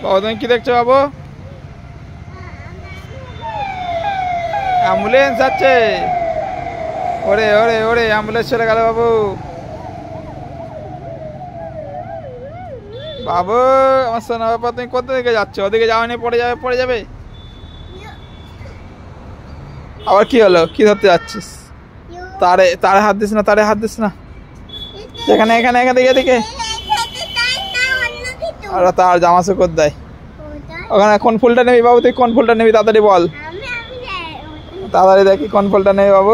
বাবু তুমি কি দেখছো বাবু? অ্যাম্বুলেন্স যাচ্ছে। ওরে ওরে ওরে অ্যাম্বুলেন্স চলে গেল বাবু। বাবু আমার সোনা বাবা তুমি কোথা দিকে যাচ্ছ? ওদিকে যাওনি, পড়ে যাবে পড়ে যাবে। আবার কি হলো? কি ধরতে যাচ্ছিস? তারে তারে হাত দিস না, তারে হাত দিস না। এখানে এখানে এখানে দিকে দিকে। আর তার জামা শুকোত দেয়। ওখানে কোন ফুলটা নেবি বাবু? তুই কোন ফুলটা নিবি তাড়াতাড়ি বল। তাড়াতাড়ি দেখি কোন ফুলটা নেবি বাবু।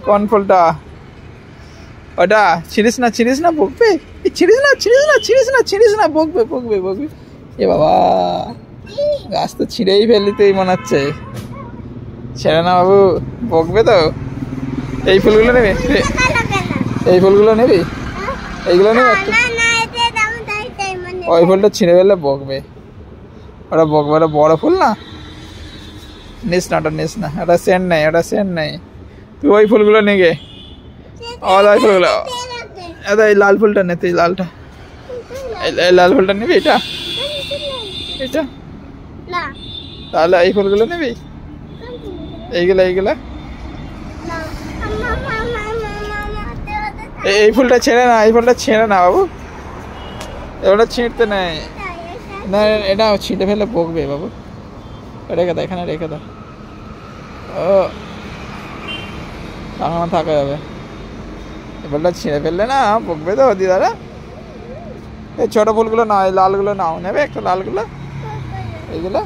কোন ফুলটা? ওটা ছিড়িস না, ছিড়িস না, বকবে। ছিড়িস না ছিড়িস না ছিড়িস না ছিড়িস না, বকবে বকবে বকবে। এ বাবা, গাছ তো ছিঁড়েই ফেললি তুই মনে হচ্ছে। ছেড়ে না বাবু, বকবে তো। এই ফুলগুলো নেবি? এই ফুলগুলো নিবি? এইগুলো নিবি একটু? ওই ফুলটা ছিঁড়ে ফেললে বকবে। ওটা বকবে, ওটা বড় ফুল না। নিস না, ওটা নিস না, ওটা সেন্ট নেই, ওটা সেন্ট নেই। তুই ওই ফুলগুলো নিগে। ওই ফুলগুলো, এই লাল ফুলটা নে তুই, লালটা। এই লাল ফুলটা নিবি? এটা এটা তাহলে এই ফুলগুলো নিবি? এইগুলা এইগুলা। এই ফুলটা ছেড়ে না, এই ফুলটা ছেড়ে না বাবু। ওটা ছিঁড়তে নেই না, এটা ছিঁড়ে ফেলে বকবে বাবু। রেখে দাও, এখানে রেখে দাও। ও আমার থাকা যাবে। এই ফুলটা ছিঁড়ে ফেললে না বকবে তো দিদারা। এই ছোট ফুলগুলো নাও, এই লালগুলো নাও। নেবে একটা লালগুলো? এইগুলো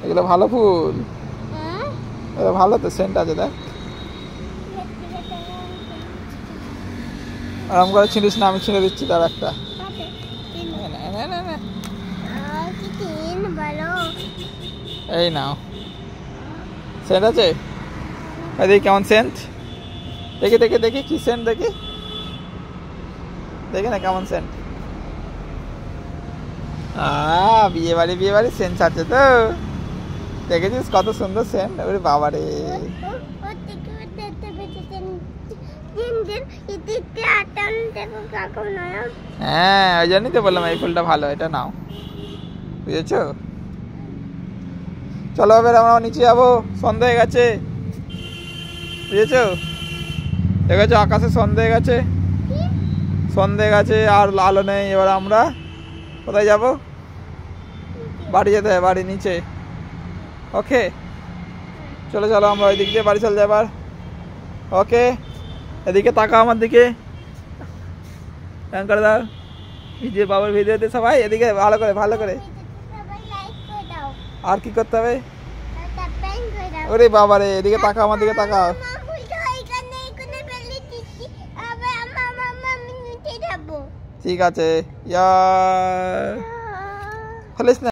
এগুলো ভালো ফুল, ভালো তো, সেন্ট আছে দেখ। আরাম করে ছিঁড়িস না, আমি ছিঁড়ে দিচ্ছি তার একটা। এই নাও, সেন্ট আছে। দেখি কেমন সেন্ট, দেখি দেখি দেখি কি সেন্ট, দেখি দেখি না কেমন সেন্ট। বিয়ে বাড়ি সেন্ট আছে তো। দেখেছিস কত সুন্দর সেন্ট? ওরে বাবা রে। হ্যাঁ ওই জন্যই তো বললাম এই ফুলটা ভালো, এটা নাও, বুঝেছো? চলো এবার আমরা নিচে যাবো, সন্ধ্যা হয়ে গেছে, বুঝেছো? দেখেছো আকাশে সন্ধ্যা হয়ে গেছে, সন্ধ্যে গেছে আর আলো নেই। এবার আমরা কোথায় যাব? বাড়ি যেতে হবে, বাড়ি নিচে। ওকে চলো চলো আমরা ওই দিক দিয়ে বাড়ি চলে যাবার। ওকে এদিকে তাকা আমার দিকে, করে দাও ভিডিও, বাবার ভিডিওতে সবাই এদিকে ভালো করে ভালো করে। আর কি করতে হবে? ওরে বাবা রে, এদিকে তাকা, আমার দিকে তাকাও। ঠিক আছে, ইয়ার